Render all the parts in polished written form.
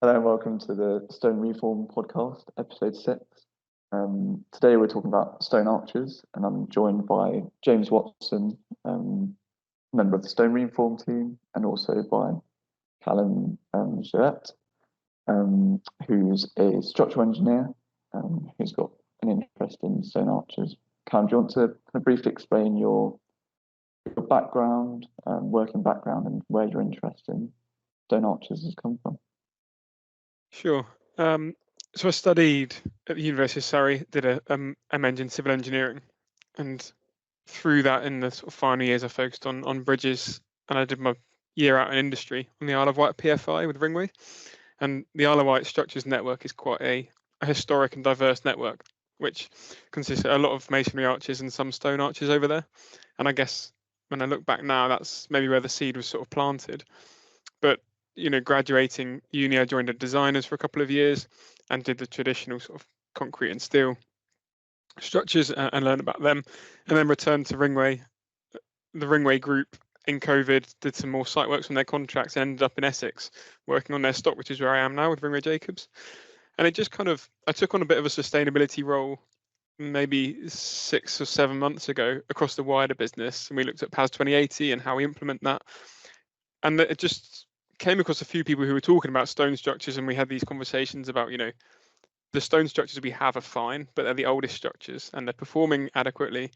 Hello and welcome to the Stone Reform podcast, episode 6. Today we're talking about stone arches, and I'm joined by James Watson, member of the Stone Reform team, and also by Callum Gillett, who's a structural engineer who's got an interest in stone arches. Callum, do you want to briefly explain your background, working background, and where your interest in stone arches has come from? Sure. So I studied at the University of Surrey, did a MEng in civil engineering, and through that, in the sort of final years, I focused on bridges, and I did my year out in industry on the Isle of Wight PFI with Ringway. And the Isle of Wight Structures Network is quite a historic and diverse network, which consists of a lot of masonry arches and some stone arches over there. And I guess when I look back now, that's maybe where the seed was sort of planted. But graduating uni, I joined a designers for a couple of years and did the traditional sort of concrete and steel structures and learned about them, and then returned to Ringway, the Ringway group in COVID, did some more site works on their contracts and ended up in Essex working on their stock, which is where I am now with Ringway Jacobs. And it just I took on a bit of a sustainability role maybe 6 or 7 months ago across the wider business, and we looked at PAS 2080 and how we implement that. And it just came across a few people who were talking about stone structures, and we had these conversations about, the stone structures we have are fine, but they're the oldest structures and they're performing adequately.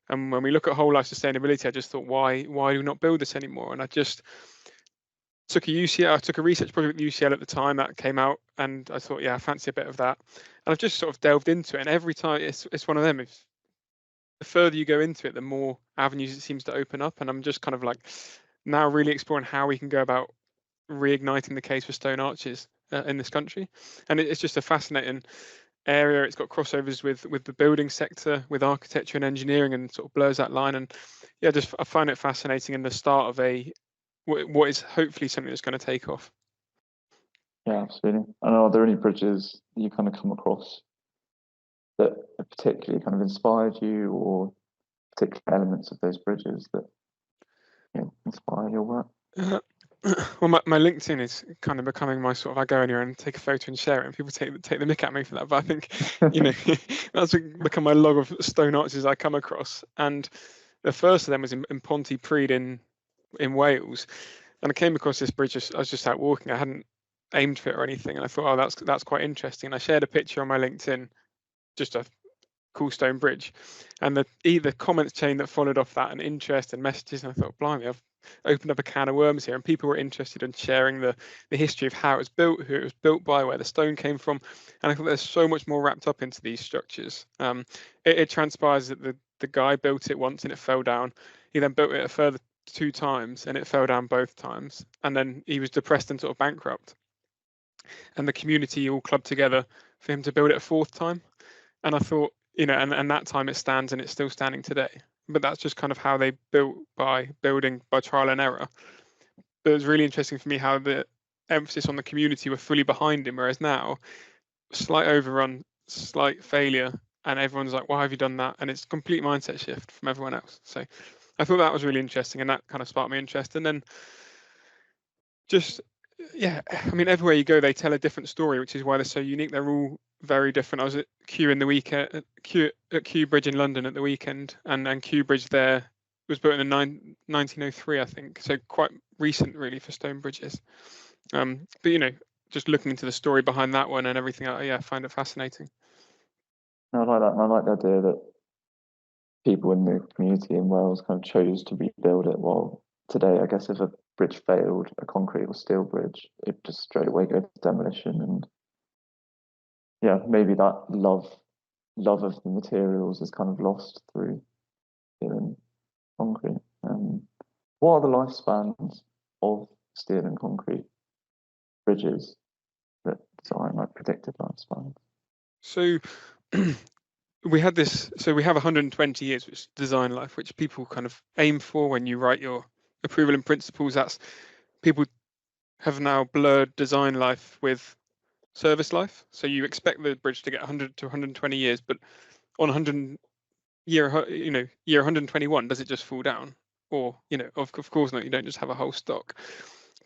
And when we look at whole life sustainability, I just thought, why do we not build this anymore? And I just took a research project at UCL at the time that came out, and I thought, I fancy a bit of that. And I've just sort of delved into it, and every time it's one of them. If the further you go into it, the more avenues it seems to open up, and I'm just kind of like now really exploring how we can go about reigniting the case for stone arches in this country. And it's just a fascinating area. It's got crossovers with the building sector, with architecture and engineering, and sort of blurs that line. And I find it fascinating in the start of what is hopefully something that's going to take off. Yeah, absolutely. And are there any bridges you kind of come across that particularly kind of inspired you, or particular elements of those bridges that inspire your work? Well, my LinkedIn is kind of becoming my sort of, I go anywhere and take a photo and share it, and people take the mick at me for that. But I think, that's become my log of stone arches I come across. And the first of them was in Pontypridd in Wales. And I came across this bridge, I was just out walking. I hadn't aimed for it or anything. And I thought, oh, that's quite interesting. And I shared a picture on my LinkedIn, just a cool stone bridge. And the comments chain that followed off that, and interest and messages. And I thought, blimey, I've opened up a can of worms here, and people were interested in sharing the history of how it was built, who it was built by, where the stone came from. And I thought there's so much more wrapped up into these structures. It transpires that the guy built it once and it fell down. He then built it a further 2 times and it fell down both times. And then he was depressed and sort of bankrupt. And the community all clubbed together for him to build it a 4th time. And I thought, and that time it stands, and it's still standing today. But that's just kind of how they built, by building by trial and error. But it was really interesting for me how the emphasis on the community were fully behind him, whereas now, slight overrun, slight failure, and everyone's like, why have you done that? And it's a complete mindset shift from everyone else. So I thought that was really interesting, and that kind of sparked my interest. And then just, everywhere you go, they tell a different story, which is why they're so unique. They're all very different. I was at Kew at Kew Bridge in London at the weekend, and Kew Bridge there was built in 1903, I think. So quite recent, really, for stone bridges. But just looking into the story behind that one and everything, I find it fascinating. I like that, and I like the idea that people in the community in Wales kind of chose to rebuild it. While today, I guess, if a bridge failed, a concrete or steel bridge, it just straight away go to demolition. And maybe that love of the materials is kind of lost through steel and concrete. What are the lifespans of steel and concrete bridges that design, like predicted lifespans? So we have 120 years, which is design life, which people kind of aim for when you write your approval in principles. That's, people have now blurred design life with service life. So you expect the bridge to get 100 to 120 years, but on year 121, does it just fall down? Or, of course not, you don't just have a whole stock.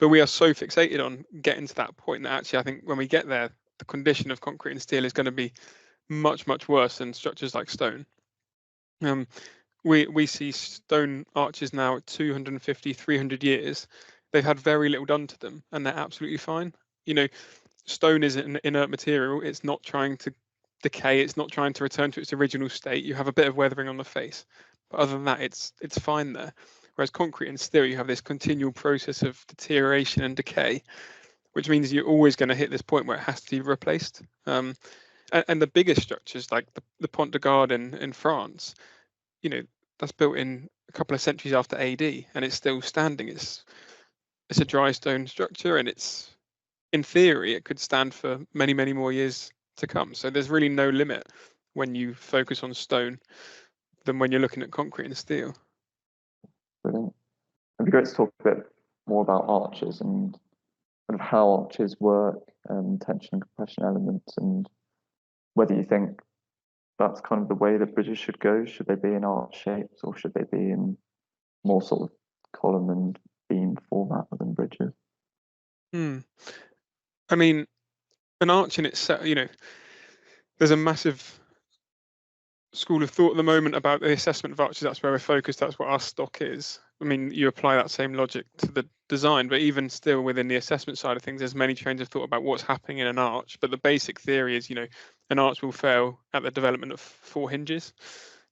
But we are so fixated on getting to that point that actually I think when we get there, the condition of concrete and steel is going to be much, much worse than structures like stone. We see stone arches now at 250, 300 years. They've had very little done to them, and they're absolutely fine. Stone is an inert material. It's not trying to decay. It's not trying to return to its original state. You have a bit of weathering on the face, but other than that, it's fine there. Whereas concrete and steel, you have this continual process of deterioration and decay, which means you're always going to hit this point where it has to be replaced. And the biggest structures, like the Pont de Garde in France, that's built in a couple of centuries after AD, and it's still standing. It's a dry stone structure, and it's, in theory, it could stand for many, many more years to come. So there's really no limit when you focus on stone than when you're looking at concrete and steel. Brilliant. It'd be great to talk a bit more about arches and kind of how arches work, tension and compression elements, and whether you think that's kind of the way that bridges should go. Should they be in arch shapes, or should they be in more sort of column and beam format within bridges? I mean, an arch in itself, there's a massive school of thought at the moment about the assessment of arches. That's where we're focused. That's what our stock is. I mean, you apply that same logic to the design, but even still within the assessment side of things, there's many trains of thought about what's happening in an arch. But the basic theory is, an arch will fail at the development of 4 hinges.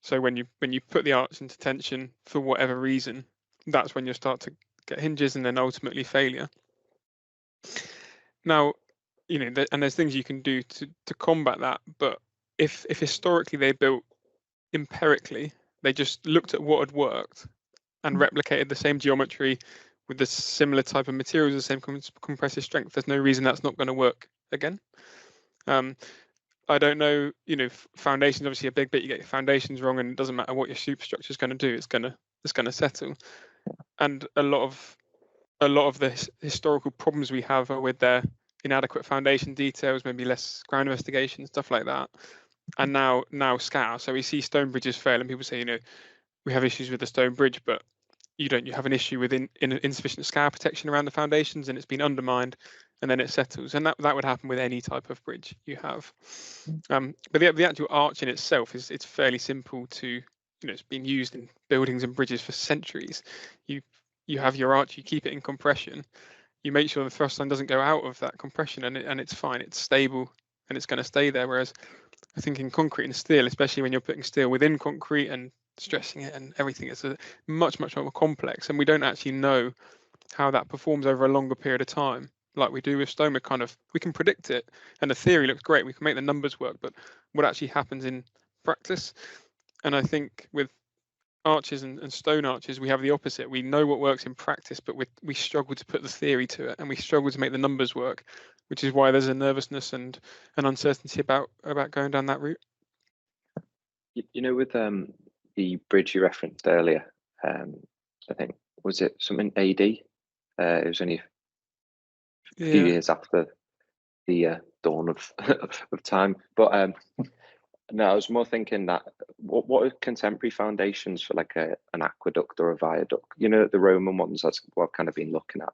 So when you put the arch into tension for whatever reason, that's when you start to get hinges and then ultimately failure. Now, and there's things you can do to combat that. But if historically they built empirically, they just looked at what had worked and replicated the same geometry with the similar type of materials, the same compressive strength, there's no reason that's not going to work again. I don't know, foundations obviously a big bit. You get your foundations wrong, and it doesn't matter what your superstructure is going to do. It's going to settle. And a lot of the historical problems we have are with their inadequate foundation details, maybe less ground investigation, stuff like that. And now scour. So we see stone bridges fail, and people say, we have issues with the stone bridge, but you have an issue with insufficient scour protection around the foundations, and it's been undermined, and then it settles. And that would happen with any type of bridge you have. But the actual arch in itself it's fairly simple to, it's been used in buildings and bridges for centuries. You have your arch, you keep it in compression, you make sure the thrust line doesn't go out of that compression, and it's fine, it's stable, and it's going to stay there. Whereas I think in concrete and steel, especially when you're putting steel within concrete and stressing it and everything, it's a much, much more complex, and we don't actually know how that performs over a longer period of time like we do with stone. We can predict it, and the theory looks great, we can make the numbers work, but what actually happens in practice? And I think with arches and stone arches, we have the opposite. We know what works in practice, but we struggle to put the theory to it, and we struggle to make the numbers work, which is why there's a nervousness and an uncertainty about going down that route. With the bridge you referenced earlier, I think, was it something AD? It was only a few years after the dawn of time. But no, I was more thinking that what are contemporary foundations for like an aqueduct or a viaduct? The Roman ones, that's what I've kind of been looking at.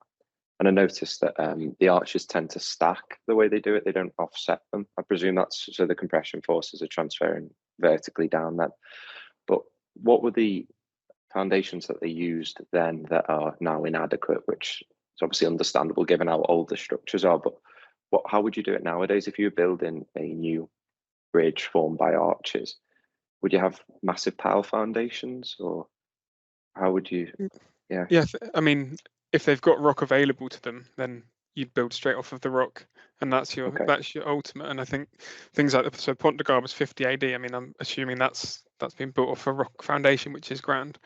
And I noticed that the arches tend to stack the way they do it. They don't offset them. I presume that's so the compression forces are transferring vertically down them. But what were the foundations that they used then that are now inadequate, which is obviously understandable given how old the structures are, but how would you do it nowadays if you were building a new bridge formed by arches? Would you have massive pile foundations, or how would you? I mean, if they've got rock available to them, then you'd build straight off of the rock, and that's your ultimate. And I think things like Pont de Garde was 50 AD. I mean, I'm assuming that's been built off a rock foundation, which is grand.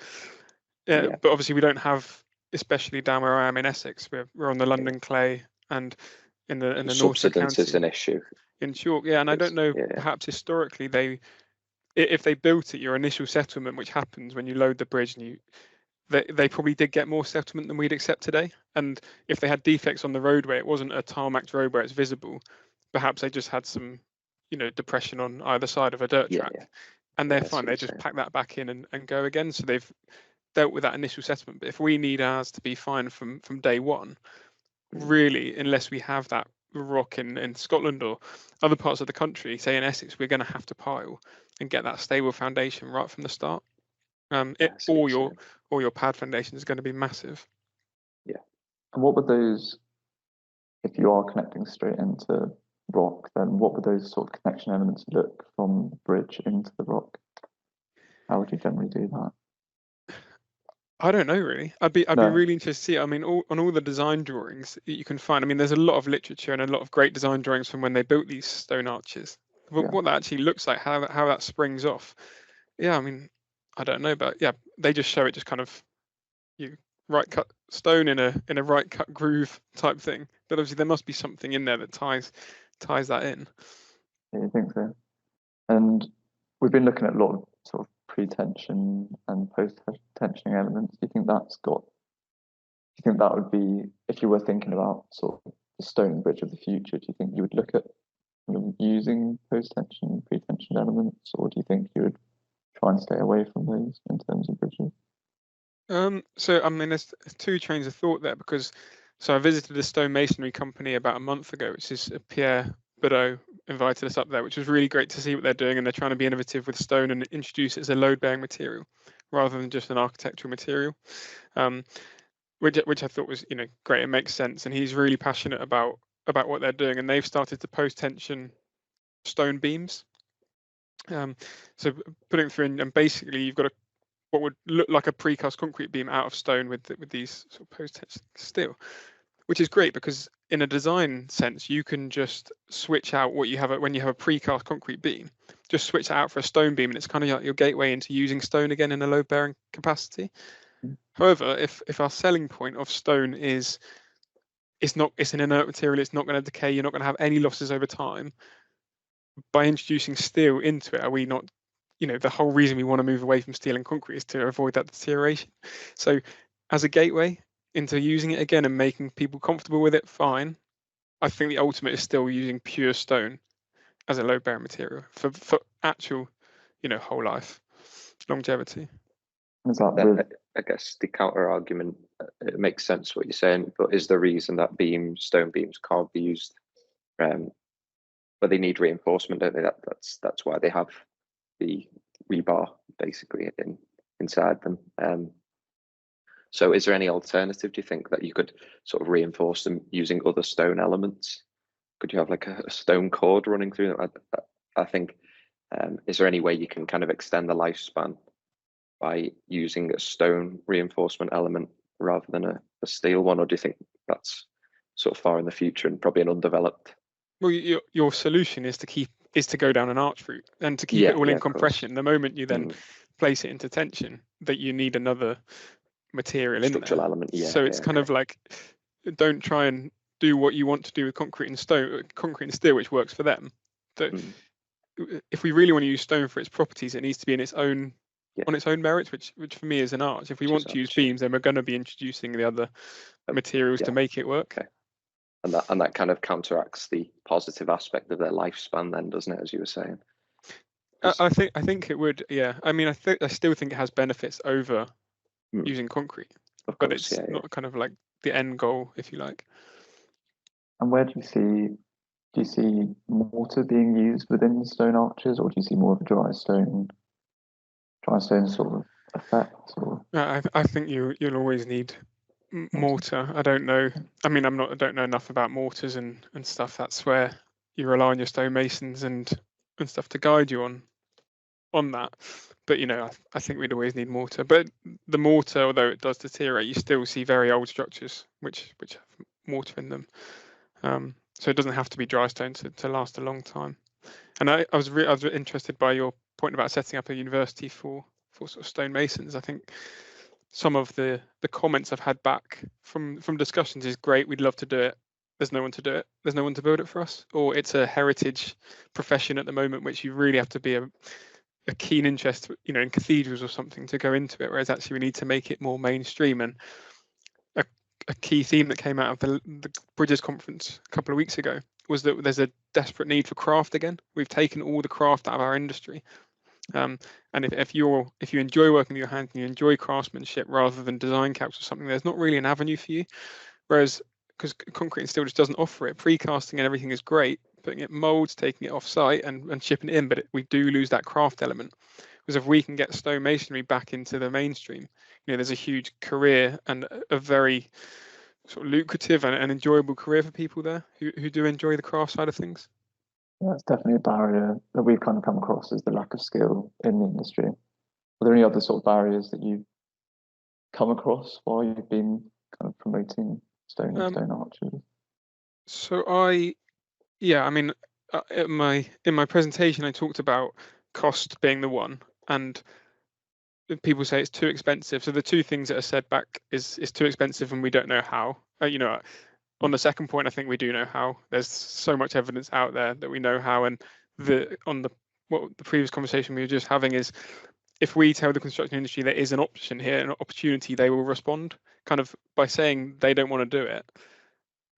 But obviously we don't have, especially down where I am in Essex, we're on the London clay, and in the north subsidence is an issue in chalk. And I don't know, perhaps historically if they built it, your initial settlement, which happens when you load the bridge, and they probably did get more settlement than we'd accept today. And if they had defects on the roadway, it wasn't a tarmacked road where it's visible. Perhaps they just had some, depression on either side of a dirt track, and they're fine. They just pack that back in and go again. So they've dealt with that initial settlement. But if we need ours to be fine from day one, really, unless we have that rock in Scotland or other parts of the country, say in Essex, we're going to have to pile and get that stable foundation right from the start. Or your pad foundation is going to be massive. Yeah. And what would those, if you are connecting straight into rock, then what would those sort of connection elements look from the bridge into the rock? How would you generally do that? I don't know really. I'd be No. really interested to see. I mean, on all the design drawings that you can find. I mean, there's a lot of literature and a lot of great design drawings from when they built these stone arches. But Yeah. what that actually looks like, how that springs off. Yeah, I mean, I don't know, but yeah, they just show it just kind of you right cut stone in a right cut groove type thing. But obviously there must be something in there that ties that in. Yeah, I think so. And we've been looking at a lot of sort of pre-tension and post-tensioning elements. Do you think that would be, if you were thinking about sort of the stone bridge of the future, do you think you would look at using post-tension, pre-tension elements, or do you think you would try and stay away from those in terms of bridges? So I mean, there's two trains of thought there because I visited a stone masonry company about a month ago, which is Pierre Badeau invited us up there, which was really great to see what they're doing, and they're trying to be innovative with stone and introduce it as a load-bearing material rather than just an architectural material, which I thought was great. It makes sense, and he's really passionate about what they're doing, and they've started to post-tension stone beams. So putting it through, and basically you've got what would look like a precast concrete beam out of stone with these sort of post-tension steel, which is great because in a design sense, you can just switch out what you have when you have a precast concrete beam, just switch it out for a stone beam, and it's kind of like your gateway into using stone again in a load-bearing capacity. However, if our selling point of stone is it's an inert material, it's not going to decay, you're not going to have any losses over time. By introducing steel into it, are we not? The whole reason we want to move away from steel and concrete is to avoid that deterioration. So, as a gateway into using it again and making people comfortable with it, fine. I think the ultimate is still using pure stone as a load-bearing material for actual, whole life longevity. I guess the counter argument, it makes sense what you're saying, but is the reason that stone beams can't be used, but they need reinforcement, don't they? That's why they have the rebar basically inside them. So is there any alternative, do you think, that you could sort of reinforce them using other stone elements? Could you have like a stone cord running through them? I think, is there any way you can kind of extend the lifespan by using a stone reinforcement element rather than a steel one? Or do you think that's sort of far in the future and probably an undeveloped? Well, your solution is to go down an arch route and to keep it all in compression. The moment you then place it into tension, that you need another material in structural there. Element. Yeah. So it's kind of like, don't try and do what you want to do with concrete and steel, which works for them. So if we really want to use stone for its properties, it needs to be in its own on its own merits, which for me is an arch. If we want to use beams, then we're going to be introducing the other materials to make it work. Okay. And that kind of counteracts the positive aspect of their lifespan, then, doesn't it? As you were saying. I think it would. Yeah. I mean, I still think it has benefits over using concrete, but it's not kind of like the end goal, if you like. And where do you see mortar being used within stone arches, or do you see more of a dry stone sort of effect? Or? I think you'll always need mortar. I don't know. I mean, I don't know enough about mortars and stuff. That's where you rely on your stonemasons and stuff to guide you on that. But I think we'd always need mortar. But the mortar, although it does deteriorate, you still see very old structures which have mortar in them. So it doesn't have to be dry stone to last a long time. And I was interested by your point about setting up a university for sort of stonemasons. I think some of the comments I've had back from discussions is great. We'd love to do it. There's no one to do it. There's no one to build it for us. Or it's a heritage profession at the moment, which you really have to be a keen interest, in cathedrals or something to go into it. Whereas actually we need to make it more mainstream. And a key theme that came out of the Bridges conference a couple of weeks ago was that there's a desperate need for craft again. We've taken all the craft out of our industry. And if you enjoy working with your hands and you enjoy craftsmanship rather than design calcs or something, there's not really an avenue for you. Whereas because concrete and steel just doesn't offer it. Precasting and everything is great, putting it molds, taking it off site and shipping it in, but we do lose that craft element. Because if we can get stone masonry back into the mainstream, there's a huge career and a very sort of lucrative and enjoyable career for people there who do enjoy the craft side of things. Yeah, it's definitely a barrier that we've kind of come across, is the lack of skill in the industry. Are there any other sort of barriers that you've come across while you've been kind of promoting stone and stone arches? So in my presentation, I talked about cost being the one, and people say it's too expensive. So the two things that are said back is it's too expensive and we don't know how. On the second point, I think we do know how. There's so much evidence out there that we know how. And the previous conversation we were just having is, if we tell the construction industry there is an option here, an opportunity, they will respond kind of by saying they don't want to do it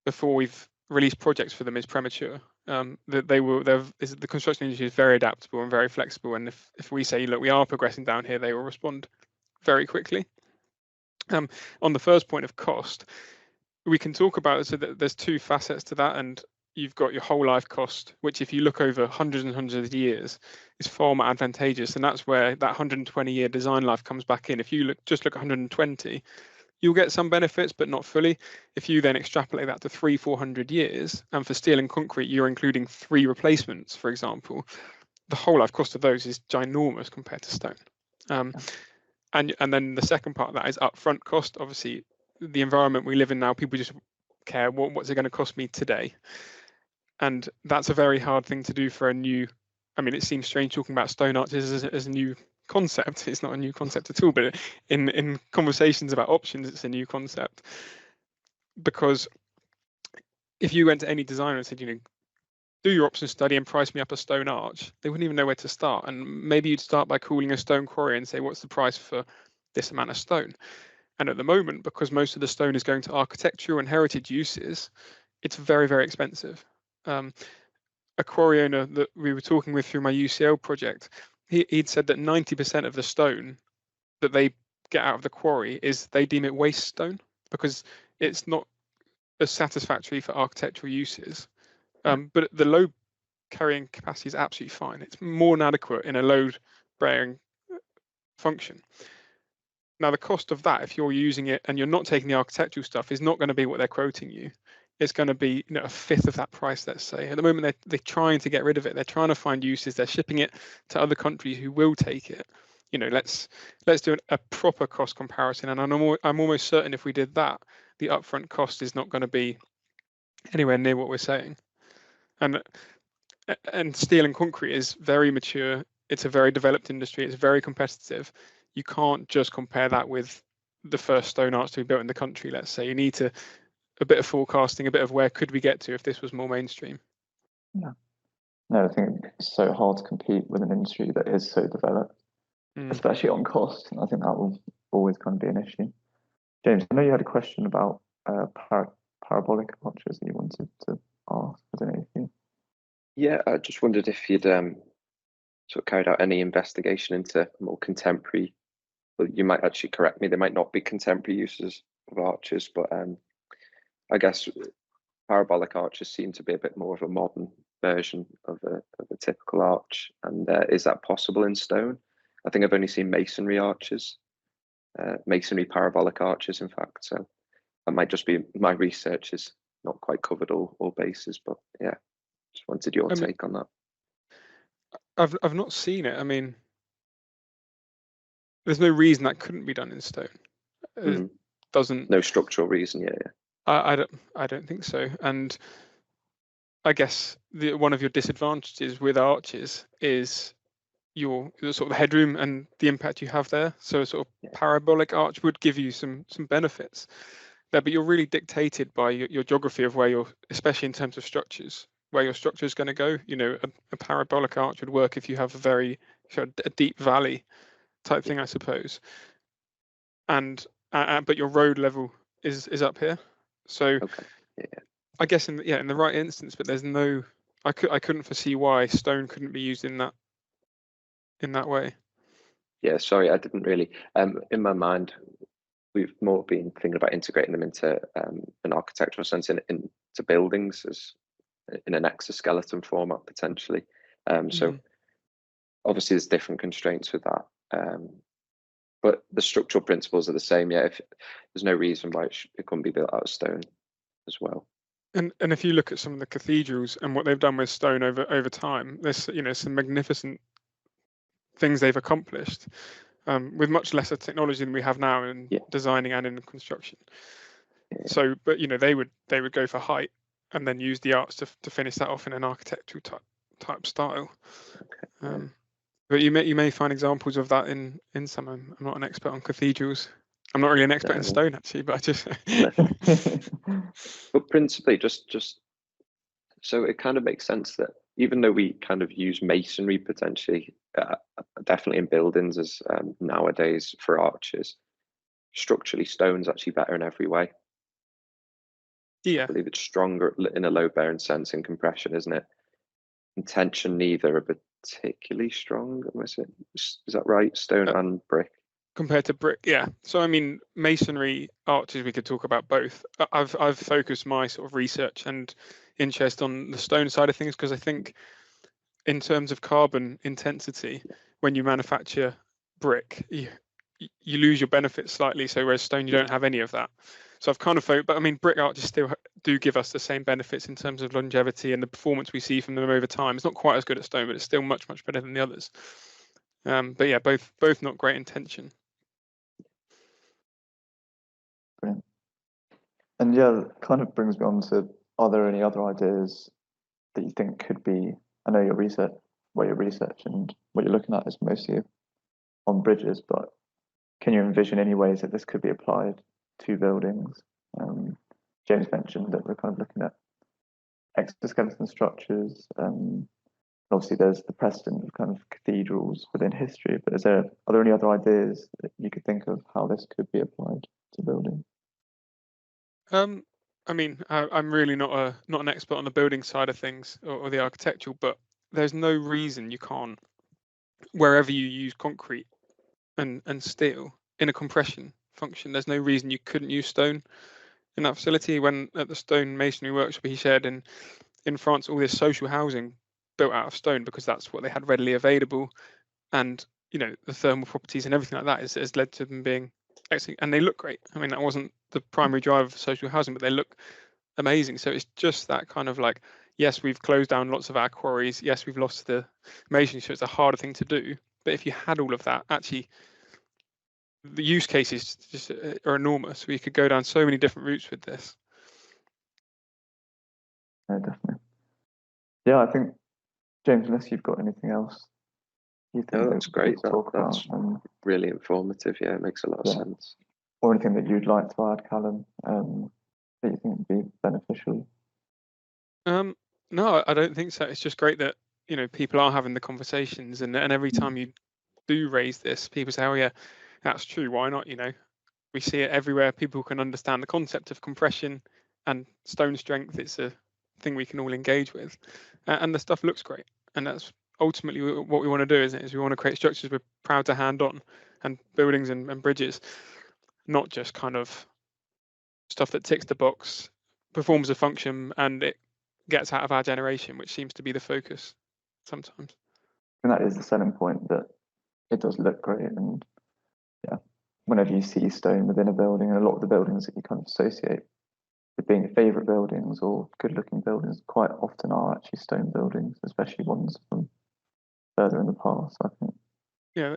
before we've released projects for them is premature. The construction industry is very adaptable and very flexible. And if we say, look, we are progressing down here, they will respond very quickly. On the first point of cost, we can talk about it so that there's two facets to that, and you've got your whole life cost, which if you look over hundreds and hundreds of years is far more advantageous, and that's where that 120-year design life comes back in. If you look 120, you'll get some benefits, but not fully. If you then extrapolate that to 300-400 years, and for steel and concrete, you're including 3 replacements, for example, the whole life cost of those is ginormous compared to stone. And then the second part of that is upfront cost. Obviously, the environment we live in now, people just care what's it going to cost me today, and that's a very hard thing to do for a new. I mean, it seems strange talking about stone arches as a new concept. It's not a new concept at all, but in conversations about options, it's a new concept. Because if you went to any designer and said, do your option study and price me up a stone arch, they wouldn't even know where to start. And maybe you'd start by calling a stone quarry and say, what's the price for this amount of stone? And at the moment, because most of the stone is going to architectural and heritage uses, it's very, very expensive. A quarry owner that we were talking with through my UCL project, he'd said that 90% of the stone that they get out of the quarry they deem it waste stone because it's not as satisfactory for architectural uses. But the load carrying capacity is absolutely fine. It's more than adequate in a load bearing function. Now, the cost of that, if you're using it and you're not taking the architectural stuff, is not going to be what they're quoting you. It's going to be a fifth of that price, let's say. At the moment, they're trying to get rid of it. They're trying to find uses. They're shipping it to other countries who will take it. Let's do a proper cost comparison. And I'm almost certain if we did that, the upfront cost is not going to be anywhere near what we're saying. And steel and concrete is very mature. It's a very developed industry. It's very competitive. You can't just compare that with the first stone arch to be built in the country, let's say. You need a bit of forecasting, a bit of where could we get to if this was more mainstream. Yeah. No, I think it's so hard to compete with an industry that is so developed, especially on cost. And I think that will always kind of be an issue. James, I know you had a question about parabolic arches that you wanted to ask. I don't know if you... Yeah, I just wondered if you'd sort of carried out any investigation into more contemporary. Well, you might actually correct me. There might not be contemporary uses of arches, but I guess parabolic arches seem to be a bit more of a modern version of a typical arch. And is that possible in stone? I think I've only seen masonry arches, masonry parabolic arches, in fact. So that might just be my research is not quite covered all bases, but yeah, just wanted your take on that. I've not seen it. I mean, there's no reason that couldn't be done in stone. It doesn't. No structural reason. Yeah. I don't think so. And I guess one of your disadvantages with arches is your sort of headroom and the impact you have there. So a sort of parabolic arch would give you some benefits there, but you're really dictated by your geography of where you're, especially in terms of structures, where your structure is going to go. A parabolic arch would work if you have a deep valley type thing, I suppose. And but your road level is up here. So I guess in the right instance, but there's no. I couldn't foresee why stone couldn't be used in that way. Yeah, sorry, I didn't really. In my mind, we've more been thinking about integrating them into an architectural sense into buildings as in an exoskeleton format potentially. So obviously there's different constraints with that, but the structural principles are the same. Yeah, if there's no reason why it couldn't be built out of stone as well. And if you look at some of the cathedrals and what they've done with stone over time, there's some magnificent things they've accomplished with much lesser technology than we have now in designing and in construction. So, but they would go for height and then use the arts to finish that off in an architectural type style. But you may find examples of that in some. I'm not an expert on cathedrals. I'm not really an expert in stone actually, but I just. But principally, just so it kind of makes sense that even though we kind of use masonry potentially, definitely in buildings as nowadays for arches, structurally stone's actually better in every way. Yeah, I believe it's stronger in a load-bearing sense in compression, isn't it? In tension, neither are particularly strong. Is that right? Stone and brick. Compared to brick, yeah. So I mean, masonry arches, we could talk about both. I've focused my sort of research and interest on the stone side of things because I think in terms of carbon intensity, when you manufacture brick, you lose your benefits slightly. So whereas stone, you don't have any of that. So I've kind of focused, but I mean, brick arches still do give us the same benefits in terms of longevity and the performance we see from them over time. It's not quite as good as stone, but it's still much better than the others. But yeah, both not great in tension. Brilliant. And yeah, that kind of brings me on to, are there any other ideas that you think could be, I know your research and what you're looking at is mostly on bridges, but can you envision any ways that this could be applied to buildings? James mentioned that we're kind of looking at exoskeleton structures. Obviously there's the precedent of kind of cathedrals within history, but are there any other ideas that you could think of how this could be applied to buildings? I mean, I'm really not an expert on the building side of things or the architectural, but there's no reason you can't, wherever you use concrete and steel in a compression function, there's no reason you couldn't use stone in that facility. When at the stone masonry workshop he shared in France, all this social housing built out of stone because that's what they had readily available, and the thermal properties and everything like that has led to them being excellent, and they look great. I mean, that wasn't the primary driver of social housing, but they look amazing. So it's just that kind of like, yes, we've closed down lots of our quarries, yes, we've lost the masonry, so it's a harder thing to do, but if you had all of that, actually the use cases just are enormous. We could go down so many different routes with this. Yeah, definitely. Yeah, I think, James, unless you've got anything else you think that's great. That's about, really informative. Yeah, it makes a lot of sense. Or anything that you'd like to add, Callum, that you think would be beneficial? No, I don't think so. It's just great that people are having the conversations, and every time you do raise this, people say, "Oh yeah, that's true. Why not?" We see it everywhere. People can understand the concept of compression and stone strength. It's a thing we can all engage with, and the stuff looks great. And that's ultimately what we want to do, isn't it? Is we want to create structures we're proud to hand on, and buildings and bridges, not just kind of stuff that ticks the box, performs a function, and it gets out of our generation, which seems to be the focus sometimes. And that is the selling point, that it does look great. And yeah, whenever you see stone within a building, and a lot of the buildings that you kind of associate with being your favourite buildings or good looking buildings quite often are actually stone buildings, especially ones from further in the past, I think. Yeah,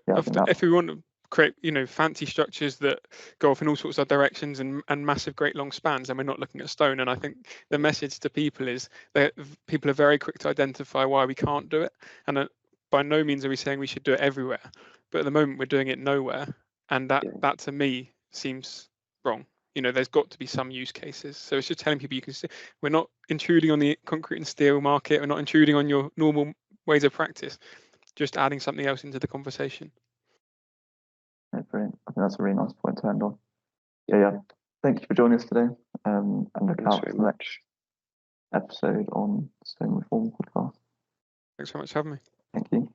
if we want to create fancy structures that go off in all sorts of directions and massive great long spans, and we're not looking at stone. And I think the message to people is that people are very quick to identify why we can't do it, and by no means are we saying we should do it everywhere, but at the moment we're doing it nowhere, and that to me seems wrong. There's got to be some use cases. So it's just telling people, you can see we're not intruding on the concrete and steel market, we're not intruding on your normal ways of practice, just adding something else into the conversation. Yeah, brilliant. I think that's a really nice point to end on. Yeah. Thank you for joining us today. And look out for the next episode on Stone Reform Podcast. Thanks very much for having me. Thank you.